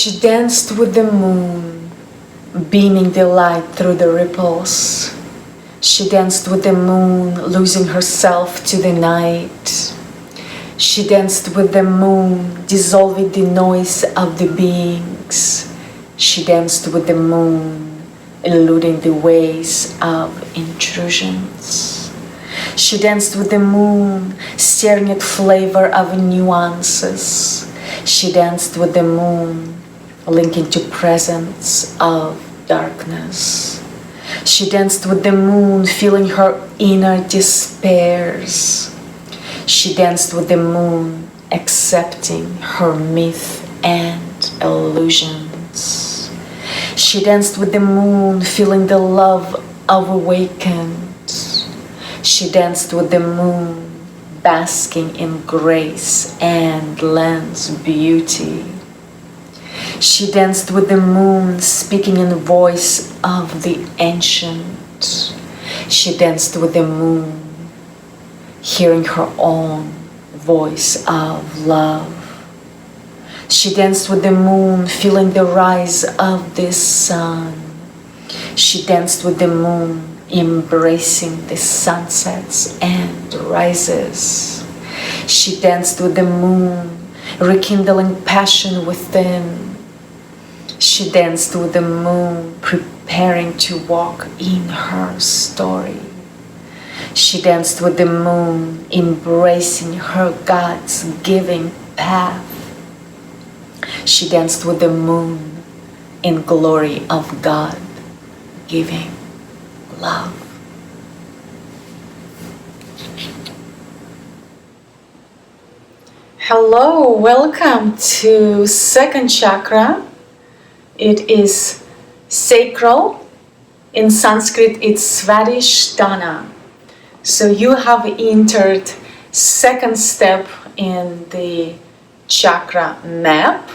She danced with the moon, beaming the light through the ripples. She danced with the moon, losing herself to the night. She danced with the moon, dissolving the noise of the beings. She danced with the moon, eluding the ways of intrusions. She danced with the moon, staring at flavor of nuances. She danced with the moon, linking to presence of darkness. She danced with the moon, feeling her inner despairs. She danced with the moon, accepting her myth and illusions. She danced with the moon, feeling the love of awakened. She danced with the moon, basking in grace and land's beauty. She danced with the moon, speaking in the voice of the ancient. She danced with the moon, hearing her own voice of love. She danced with the moon, feeling the rise of the sun. She danced with the moon, embracing the sunsets and rises. She danced with the moon, rekindling passion within. She danced with the moon, preparing to walk in her story. She danced with the moon, embracing her God's giving path. She danced with the moon in glory of God giving love. Hello, welcome to second chakra. It is sacral. In Sanskrit, it's Svadhisthana. So you have entered second step in the chakra map,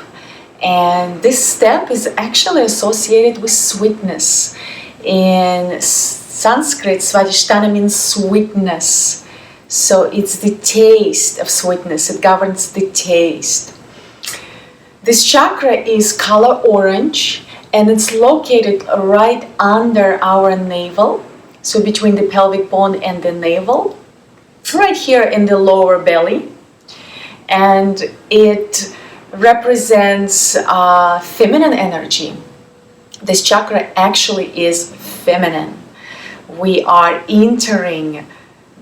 and this step is actually associated with sweetness. In Sanskrit, Svadhisthana means sweetness. So it's the taste of sweetness. It governs the taste. This chakra is color orange, and it's located right under our navel. So between the pelvic bone and the navel, right here in the lower belly. And it represents feminine energy. This chakra actually is feminine. We are entering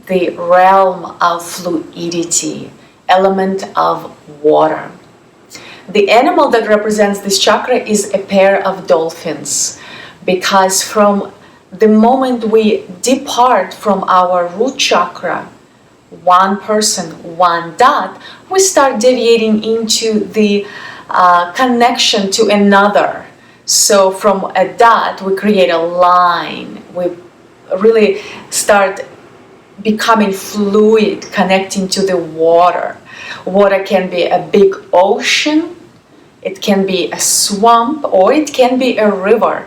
the realm of fluidity, element of water. The animal that represents this chakra is a pair of dolphins, because from the moment we depart from our root chakra, one person, one dot, we start deviating into the connection to another. So from a dot, we create a line. We really start becoming fluid, connecting to the water. Water can be a big ocean, it can be a swamp, or it can be a river.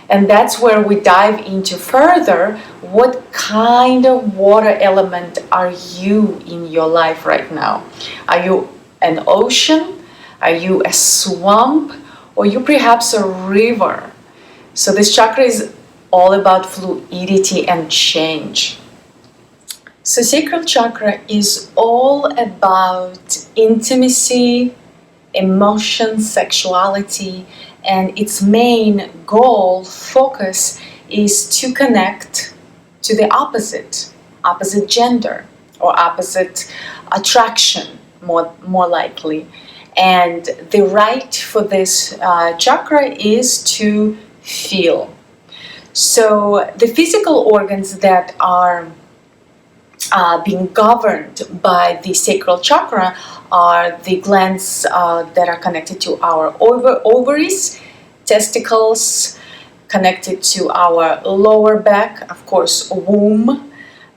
And that's where we dive into further. What kind of water element are you in your life right now? Are you an ocean? Are you a swamp? Or you perhaps a river? So this chakra is all about fluidity and change. So sacral chakra is all about intimacy, emotion, sexuality, and its main goal, focus, is to connect to the opposite gender, or opposite attraction, more likely. And the right for this chakra is to feel. So the physical organs that are being governed by the sacral chakra are the glands that are connected to our ovaries, testicles, connected to our lower back, of course, womb,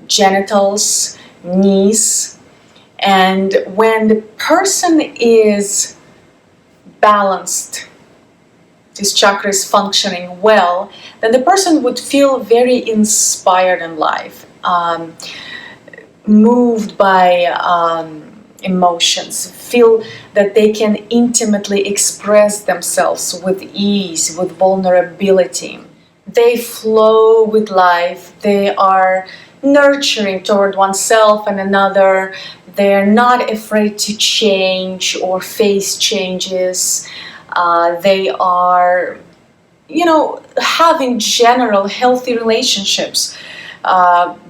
genitals, knees. And when the person is balanced, this chakra is functioning well, then the person would feel very inspired in life, moved by emotions, feel that they can intimately express themselves with ease, with vulnerability. They flow with life. They are nurturing toward oneself and another. They're not afraid to change or face changes. They are, having general healthy relationships,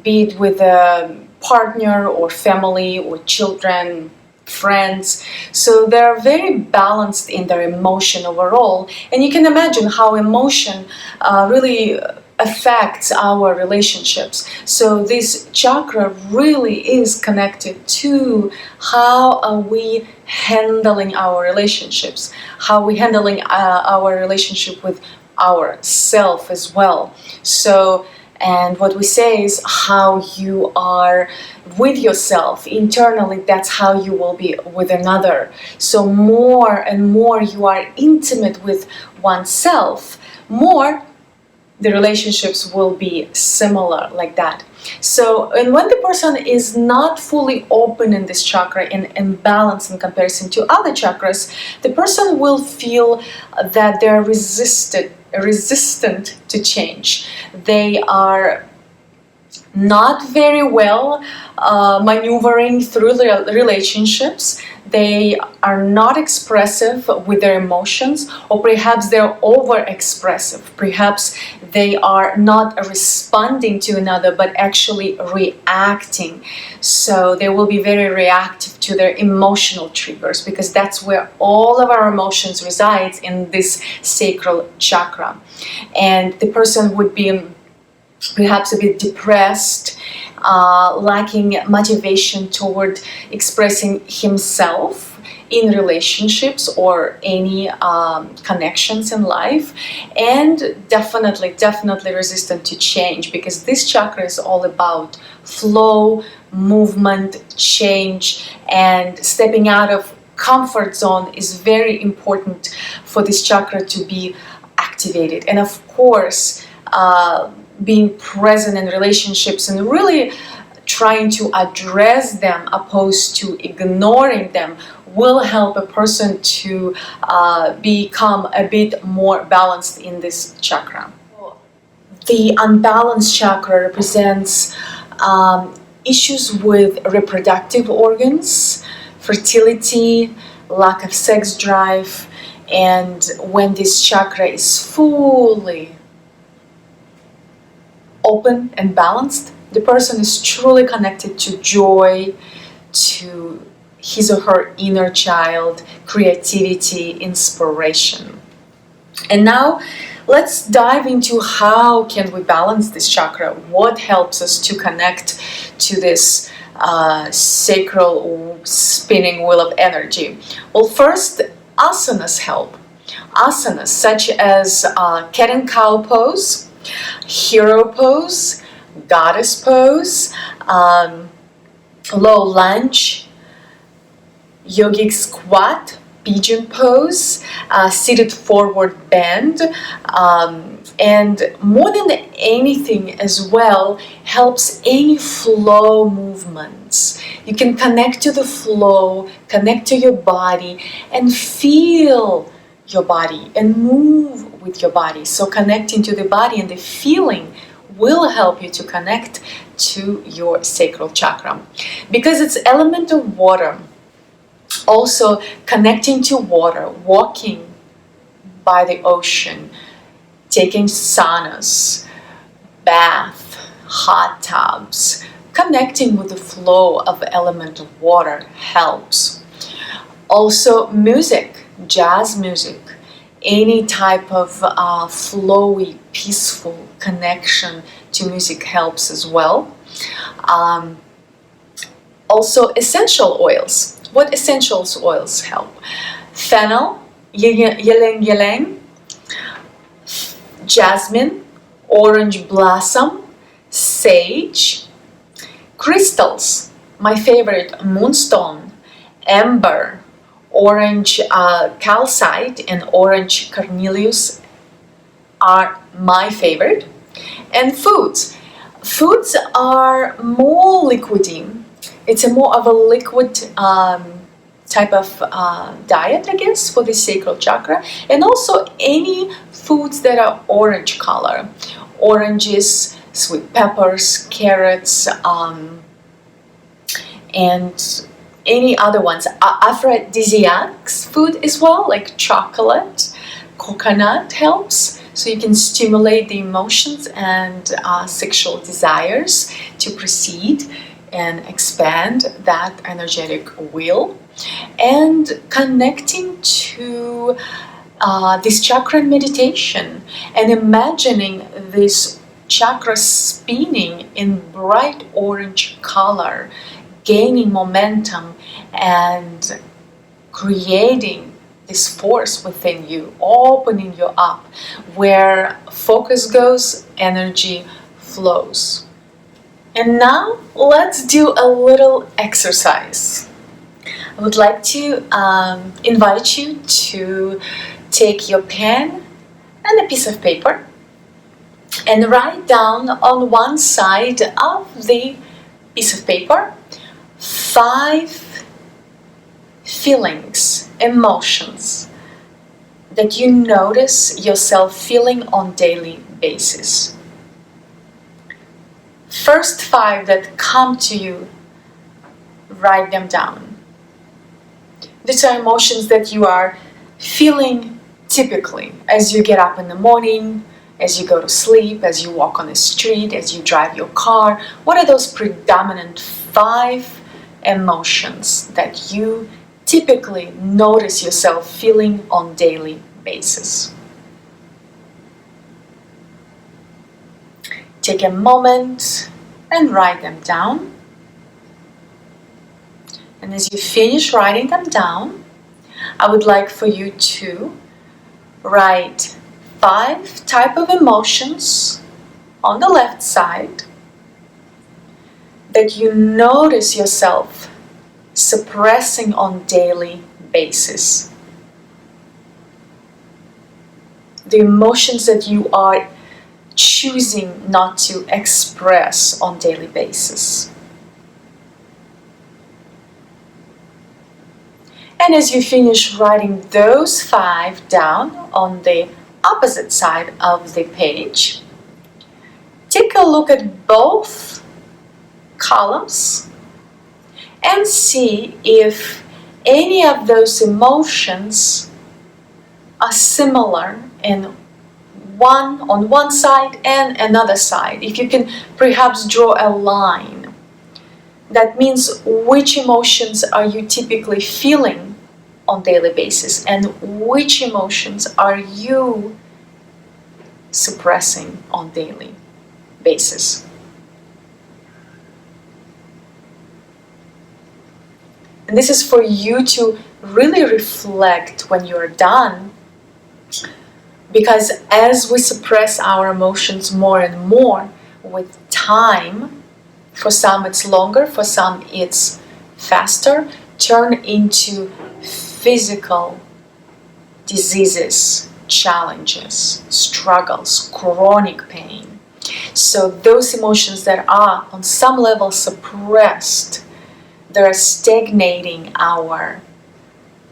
be it with a partner or family or children, friends. So they're very balanced in their emotion overall. And you can imagine how emotion really affects our relationships. So this chakra really is connected to how are we handling our relationships, how we handling our relationship with ourself as well. So, and what we say is how you are with yourself internally, that's how you will be with another. So more and more you are intimate with oneself, more the relationships will be similar like that. So, and when the person is not fully open in this chakra and balanced in comparison to other chakras, the person will feel that they're resistant to change. They are not very well maneuvering through the relationships. They are not expressive with their emotions, or perhaps they're over-expressive. Perhaps they are not responding to another, but actually reacting. So they will be very reactive to their emotional triggers, because that's where all of our emotions resides, in this sacral chakra. And the person would be perhaps a bit depressed, lacking motivation toward expressing himself in relationships or any connections in life, and definitely resistant to change, because this chakra is all about flow, movement, change, and stepping out of comfort zone is very important for this chakra to be activated. And of course, being present in relationships and really trying to address them opposed to ignoring them will help a person to become a bit more balanced in this chakra. The unbalanced chakra represents issues with reproductive organs, fertility, lack of sex drive, and when this chakra is fully open and balanced, the person is truly connected to joy, to his or her inner child, creativity, inspiration. And now let's dive into how can we balance this chakra, what helps us to connect to this sacral spinning wheel of energy. Well, first, asanas help. Asanas such as cat and cow pose, hero pose, goddess pose, low lunge, yogic squat, pigeon pose, seated forward bend, and more than anything as well, helps any flow movements. You can connect to the flow, connect to your body, and feel your body and move with your body. So connecting to the body and the feeling will help you to connect to your sacral chakra, because it's element of water. Also connecting to water, walking by the ocean, taking saunas, bath, hot tubs, connecting with the flow of element of water helps. Also music, jazz music, any type of flowy, peaceful connection to music helps as well. Also essential oils. What essential oils help? Fennel, ylang ylang, jasmine, orange blossom, sage, crystals. My favorite, moonstone, amber, orange calcite, and orange carnelius are my favorite. And foods. Foods are more liquidy, It's a more of a liquid type of diet, I guess, for the sacral chakra. And also any foods that are orange color. Oranges, sweet peppers, carrots, and any other ones. Aphrodisiacs food as well, like chocolate, coconut helps. So you can stimulate the emotions and sexual desires to proceed and expand that energetic wheel. And connecting to this chakra meditation and imagining this chakra spinning in bright orange color, gaining momentum and creating this force within you, opening you up. Where focus goes, energy flows. And now let's do a little exercise. I would like to invite you to take your pen and a piece of paper and write down on one side of the piece of paper 5 feelings, emotions that you notice yourself feeling on daily basis. First 5 that come to you, write them down. These are emotions that you are feeling typically as you get up in the morning, as you go to sleep, as you walk on the street, as you drive your car. What are those predominant 5 emotions that you typically notice yourself feeling on daily basis? Take a moment and write them down. And as you finish writing them down, I would like for you to write 5 type of emotions on the left side that you notice yourself suppressing on daily basis. The emotions that you are choosing not to express on daily basis. And as you finish writing those 5 down on the opposite side of the page, take a look at both columns and see if any of those emotions are similar on one side and another side. If you can perhaps draw a line, that means which emotions are you typically feeling on daily basis and which emotions are you suppressing on daily basis. And this is for you to really reflect when you're done, because as we suppress our emotions more and more with time, for some it's longer, for some it's faster, turn into physical diseases, challenges, struggles, chronic pain. So those emotions that are on some level suppressed, they're stagnating our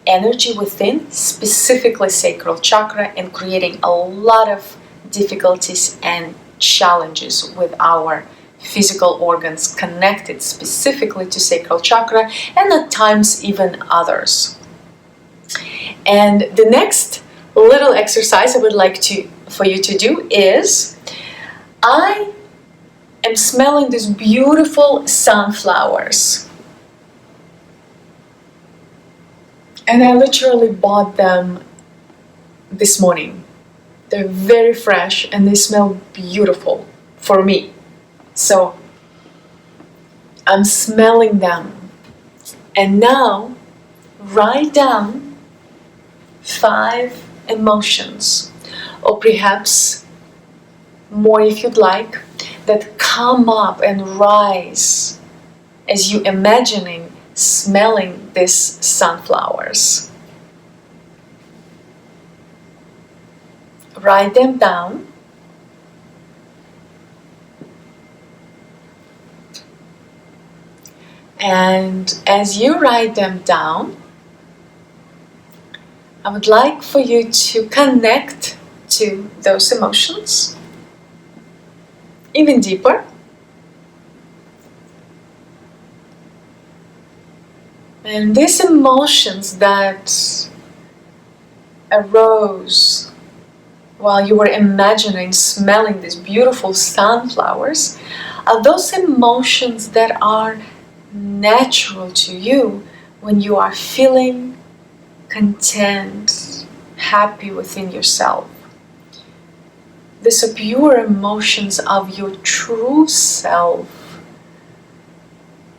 energy within, specifically sacral chakra, and creating a lot of difficulties and challenges with our physical organs connected specifically to sacral chakra, and at times even others. And the next little exercise I would like for you to do is, I am smelling these beautiful sunflowers. And I literally bought them this morning. They're very fresh and they smell beautiful for me. So I'm smelling them. And now write down 5 emotions, or perhaps more if you'd like, that come up and rise as you imagining smelling these sunflowers. Write them down. And as you write them down, I would like for you to connect to those emotions even deeper. And these emotions that arose while you were imagining smelling these beautiful sunflowers are those emotions that are natural to you when you are feeling content, happy within yourself. These are pure emotions of your true self,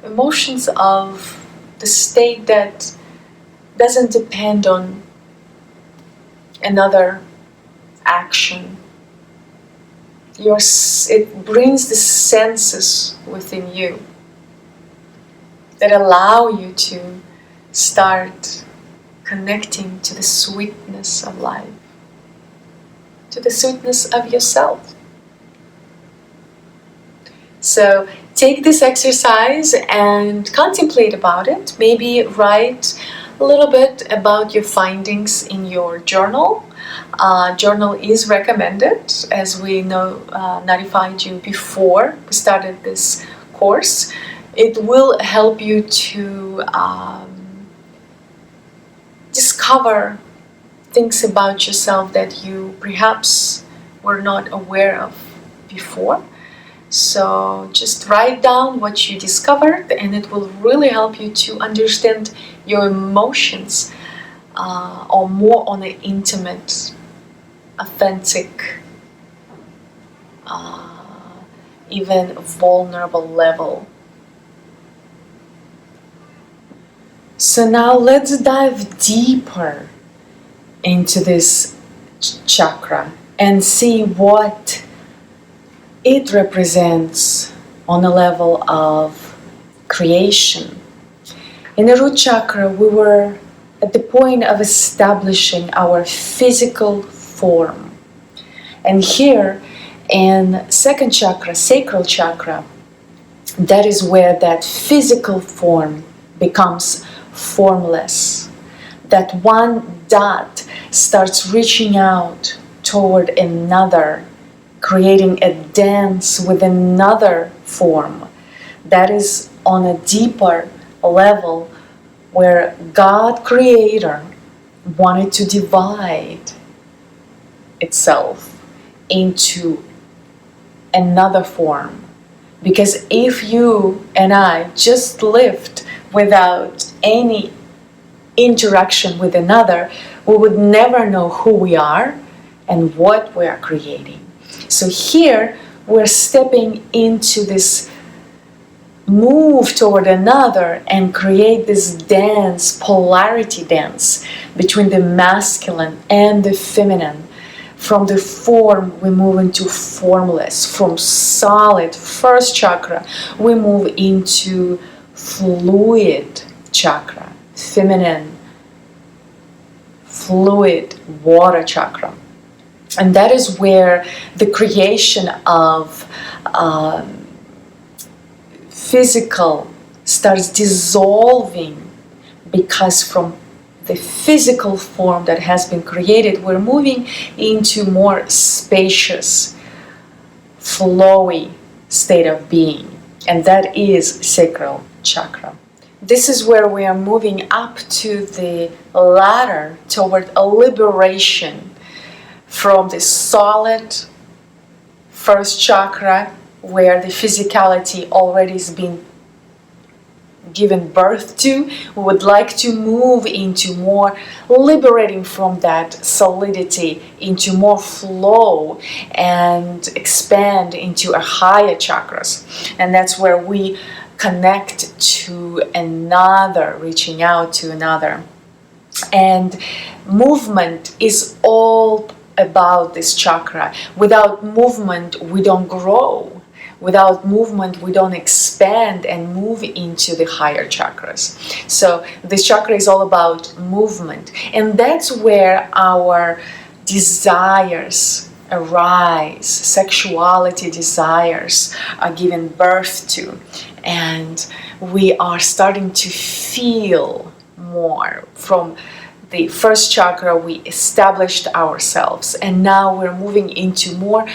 emotions of the state that doesn't depend on another action. It brings the senses within you that allow you to start connecting to the sweetness of life, to the sweetness of yourself. So take this exercise and contemplate about it. Maybe write a little bit about your findings in your journal. Journal is recommended, as we notified you before we started this course. It will help you to discover things about yourself that you perhaps were not aware of before. So just write down what you discovered, and it will really help you to understand your emotions or more on an intimate, authentic, even vulnerable level. So now let's dive deeper into this chakra and see what it represents on a level of creation. In the root chakra, we were at the point of establishing our physical form. And here in second chakra, sacral chakra, that is where that physical form becomes formless. That one dot starts reaching out toward another, creating a dance with another form. That is on a deeper level where God Creator wanted to divide itself into another form. Because if you and I just lived without any interaction with another, we would never know who we are and what we are creating. So here we're stepping into this move toward another and create this dance, polarity dance between the masculine and the feminine. From the form, we move into formless. From solid, first chakra, we move into fluid chakra, feminine, fluid water chakra. And that is where the creation of physical starts dissolving, because from the physical form that has been created, we're moving into more spacious, flowy state of being. And that is sacral chakra. This is where we are moving up to the ladder toward a liberation from the solid first chakra, where the physicality already has been given birth to. We would like to move into more liberating from that solidity, into more flow, and expand into a higher chakras. And that's where we connect to another, reaching out to another. And movement is all about this chakra. Without movement, we don't grow. Without movement, we don't expand and move into the higher chakras. So this chakra is all about movement. And that's where our desires arise, sexuality desires are given birth to, and we are starting to feel more. From the first chakra, we established ourselves, and now we're moving into more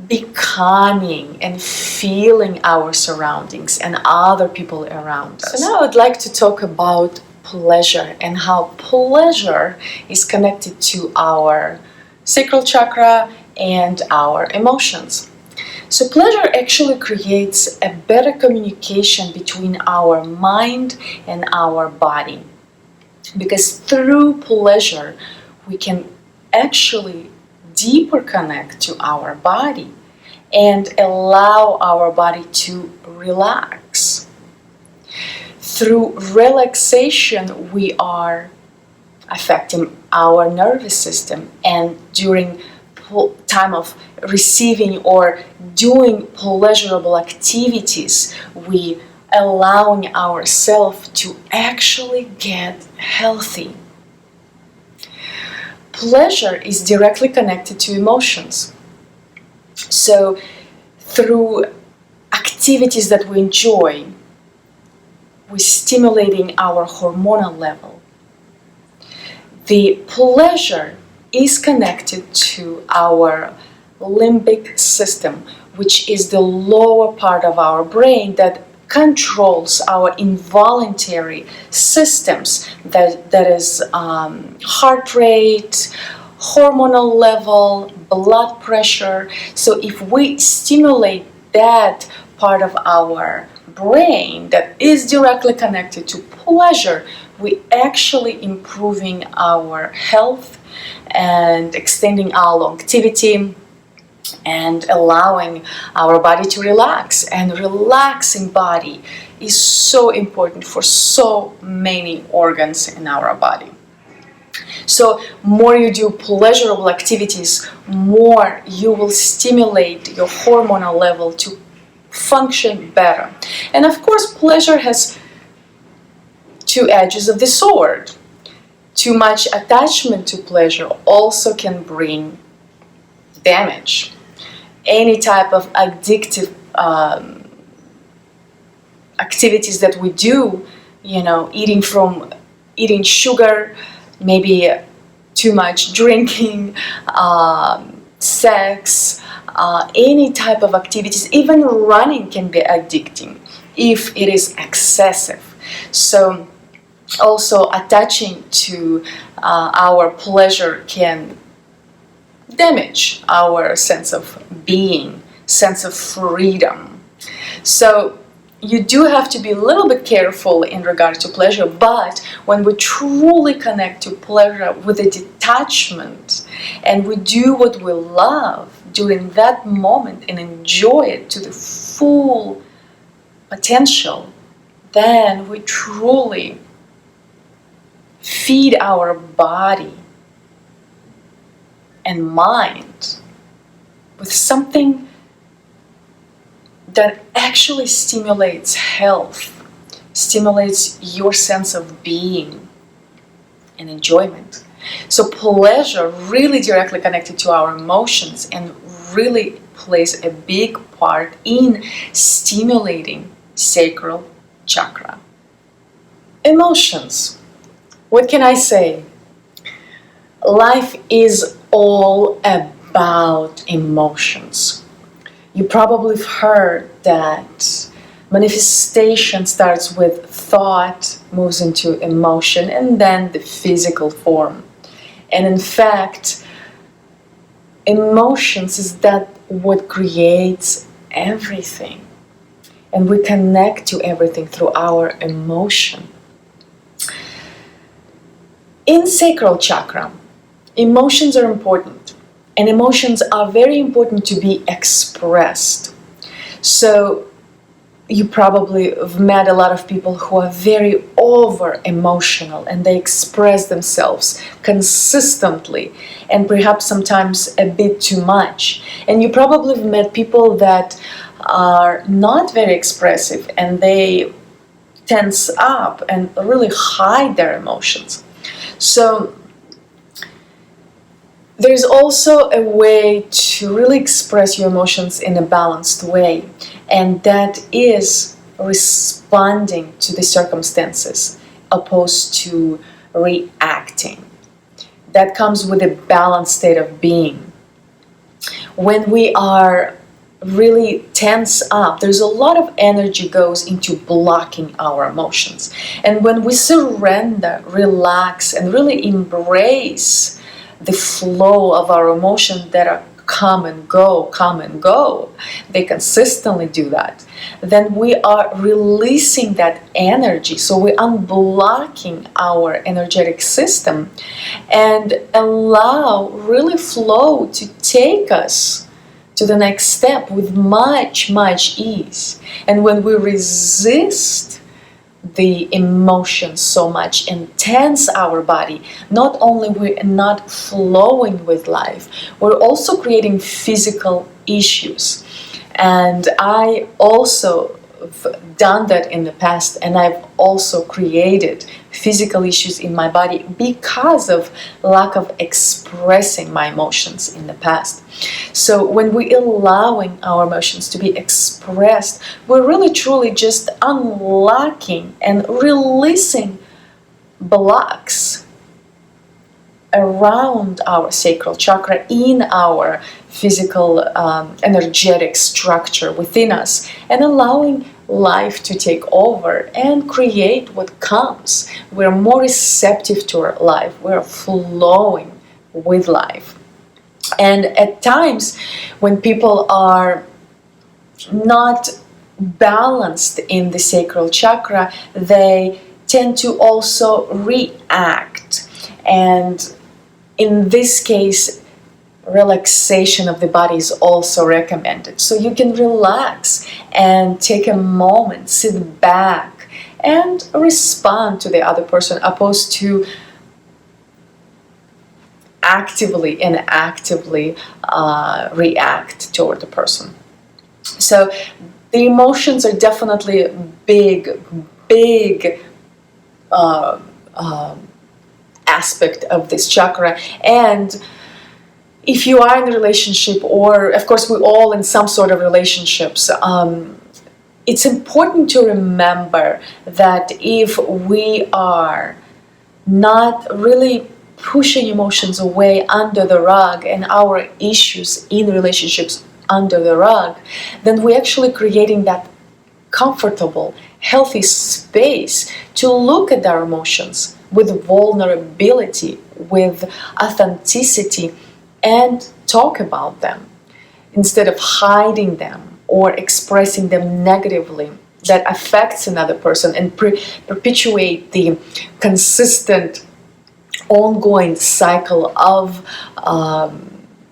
becoming and feeling our surroundings and other people around us. So now I'd like to talk about pleasure and how pleasure is connected to our sacral chakra and our emotions. So pleasure actually creates a better communication between our mind and our body, because through pleasure we can actually deeper connect to our body and allow our body to relax. Through relaxation we are affecting our nervous system, and during time of receiving or doing pleasurable activities, we allowing ourselves to actually get healthy. Pleasure is directly connected to emotions. So through activities that we enjoy, we're stimulating our hormonal level. The pleasure is connected to our limbic system, which is the lower part of our brain that controls our involuntary systems, that is heart rate, hormonal level, blood pressure. So if we stimulate that part of our brain that is directly connected to pleasure, we actually improving our health and extending our longevity and allowing our body to relax. And relaxing body is so important for so many organs in our body. So more you do pleasurable activities, more you will stimulate your hormonal level to function better. And of course, pleasure has two edges of the sword. Too much attachment to pleasure also can bring damage. Any type of addictive activities that we do, eating sugar, maybe too much drinking, sex, any type of activities, even running can be addicting if it is excessive. So also attaching to our pleasure can damage our sense of being, sense of freedom. So you do have to be a little bit careful in regard to pleasure, but when we truly connect to pleasure with a detachment and we do what we love during that moment and enjoy it to the full potential, then we truly feed our body and mind with something that actually stimulates health, stimulates your sense of being and enjoyment. So pleasure really directly connected to our emotions and really plays a big part in stimulating sacral chakra. Emotions. What can I say? Life is all about emotions. You probably have heard that manifestation starts with thought, moves into emotion, and then the physical form. And in fact, emotions is that what creates everything. And we connect to everything through our emotion. In sacral chakra, emotions are important, and emotions are very important to be expressed. So you probably have met a lot of people who are very over emotional and they express themselves consistently and perhaps sometimes a bit too much. And you probably have met people that are not very expressive and they tense up and really hide their emotions. So There's also a way to really express your emotions in a balanced way, and that is responding to the circumstances opposed to reacting. That comes with a balanced state of being. When we are really tense up, there's a lot of energy goes into blocking our emotions. And when we surrender, relax, and really embrace the flow of our emotions that are come and go, they consistently do that, then we are releasing that energy. So we're unblocking our energetic system and allow really flow to take us to the next step with much ease. And when we resist the emotions so much and tense our body, not only we're not flowing with life, we're also creating physical issues. And I also done that in the past, and I've also created physical issues in my body because of lack of expressing my emotions in the past. So when we're allowing our emotions to be expressed, we're really truly just unlocking and releasing blocks around our sacral chakra in our physical energetic structure within us, and allowing life to take over and create what comes. We're more receptive to our life. We're flowing with life. And at times when people are not balanced in the sacral chakra, they tend to also react. And in this case, relaxation of the body is also recommended. So you can relax and take a moment, sit back, and respond to the other person, opposed to actively and inactively react toward the person. So the emotions are definitely a big aspect of this chakra. And if you are in a relationship, or of course we're all in some sort of relationships, it's important to remember that if we are not really pushing emotions away under the rug and our issues in relationships under the rug, then we're actually creating that comfortable, healthy space to look at our emotions with vulnerability, with authenticity, and talk about them instead of hiding them or expressing them negatively. That affects another person and perpetuate the consistent ongoing cycle of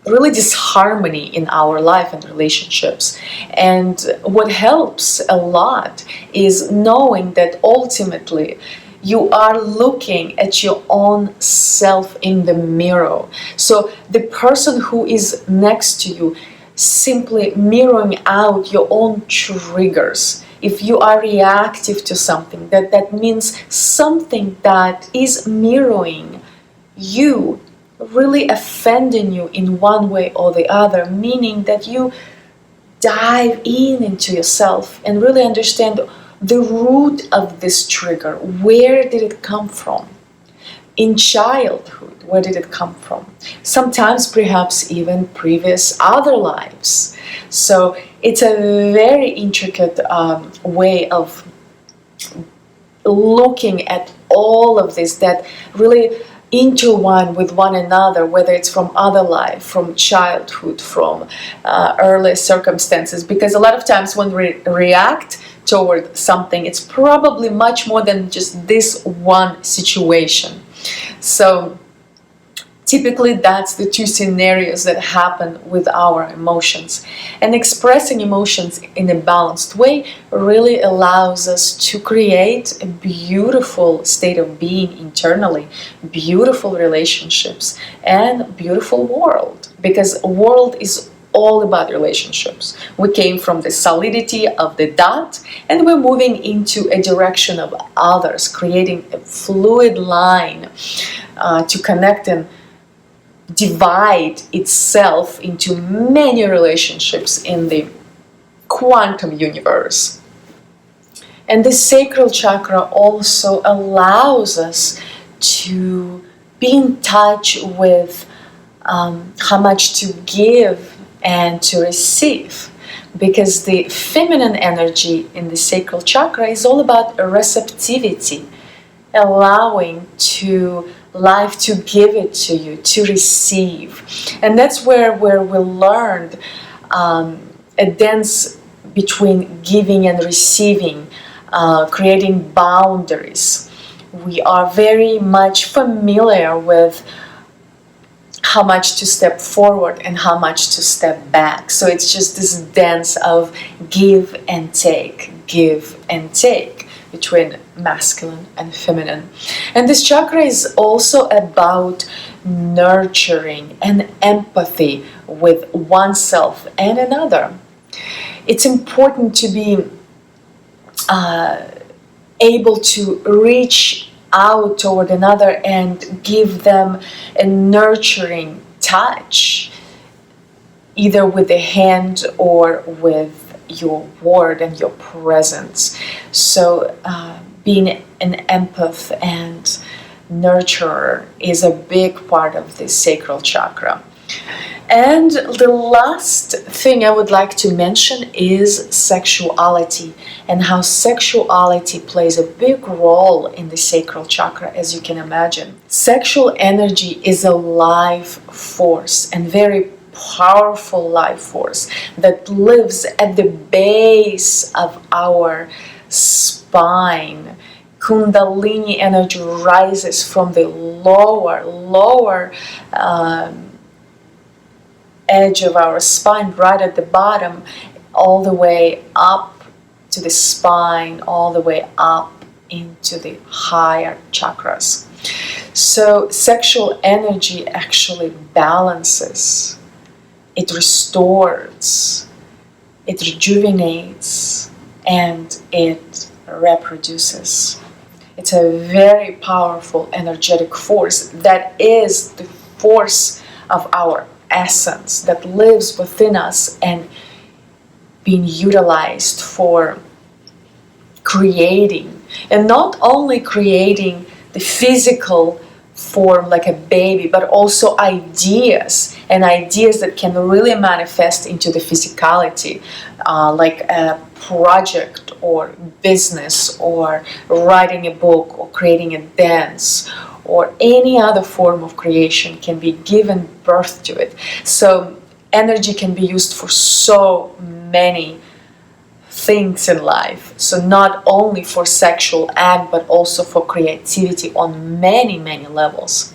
really disharmony in our life and relationships. And what helps a lot is knowing that ultimately you are looking at your own self in the mirror. So the person who is next to you simply mirroring out your own triggers. If you are reactive to something, that means something that is mirroring you, really offending you in one way or the other, meaning that you dive into yourself and really understand the root of this trigger. Where did it come from? In childhood, where did it come from? Sometimes perhaps even previous other lives. So it's a very intricate way of looking at all of this that really intertwine with one another, whether it's from other life, from childhood, from early circumstances. Because a lot of times when we react toward something, it's probably much more than just this one situation. So typically that's the two scenarios that happen with our emotions. And expressing emotions in a balanced way really allows us to create a beautiful state of being internally, beautiful relationships, and beautiful world. Because world is all about relationships. We came from the solidity of the dot, and we're moving into a direction of others, creating a fluid line to connect and divide itself into many relationships in the quantum universe. And this sacral chakra also allows us to be in touch with how much to give and to receive, because the feminine energy in the sacral chakra is all about receptivity, allowing to life to give it to you, to receive. And that's where we learned a dance between giving and receiving, creating boundaries. We are very much familiar with how much to step forward and how much to step back. So it's just this dance of give and take between masculine and feminine. And this chakra is also about nurturing and empathy with oneself and another. It's important to be able to reach out toward another and give them a nurturing touch, either with a hand or with your word and your presence. So being an empath and nurturer is a big part of the sacral chakra. And the last thing I would like to mention is sexuality, and how sexuality plays a big role in the sacral chakra, as you can imagine. Sexual energy is a life force, and very powerful life force that lives at the base of our spine. Kundalini energy rises from the lower edge of our spine, right at the bottom, all the way up to the spine, all the way up into the higher chakras. So sexual energy actually balances, it restores, it rejuvenates, and it reproduces. It's a very powerful energetic force that is the force of our essence, that lives within us and being utilized for creating, and not only creating the physical form like a baby, but also ideas, and ideas that can really manifest into the physicality, like a project or business or writing a book or creating a dance or any other form of creation can be given birth to it. So energy can be used for so many things in life. So not only for sexual act, but also for creativity on many, many levels.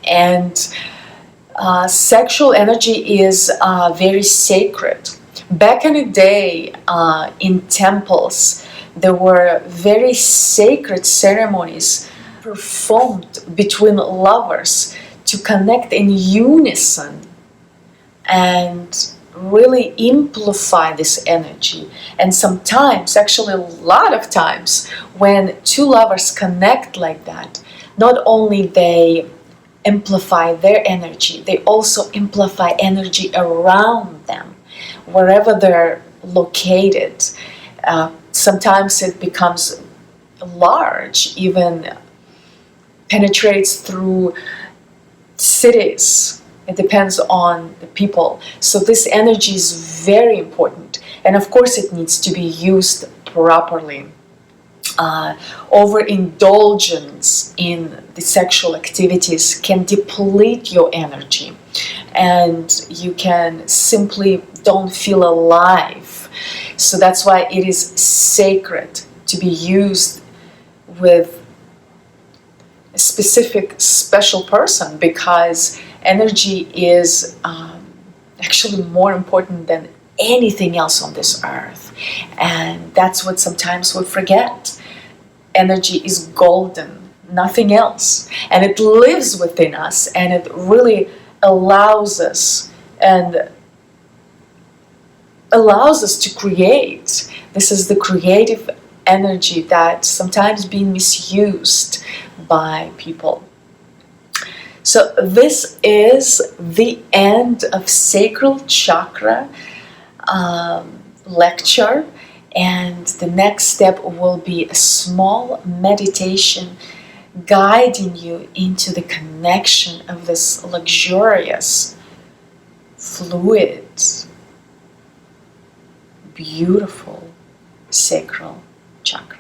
And sexual energy is very sacred. Back in the day, in temples, there were very sacred ceremonies performed between lovers to connect in unison and really amplify this energy. And sometimes, actually a lot of times, when two lovers connect like that, not only they amplify their energy, they also amplify energy around them, wherever they're located. Sometimes it becomes large, even penetrates through cities. It depends on the people. So this energy is very important. And of course it needs to be used properly. Overindulgence in the sexual activities can deplete your energy. And you can simply don't feel alive. So that's why it is sacred to be used with a specific special person, because energy is actually more important than anything else on this earth. And that's what sometimes we forget. Energy is golden, nothing else. And it lives within us, and it really allows us to create. This is the creative energy that's sometimes being misused by people. So this is the end of Sacral Chakra lecture, and the next step will be a small meditation guiding you into the connection of this luxurious, fluid, beautiful sacral chakra.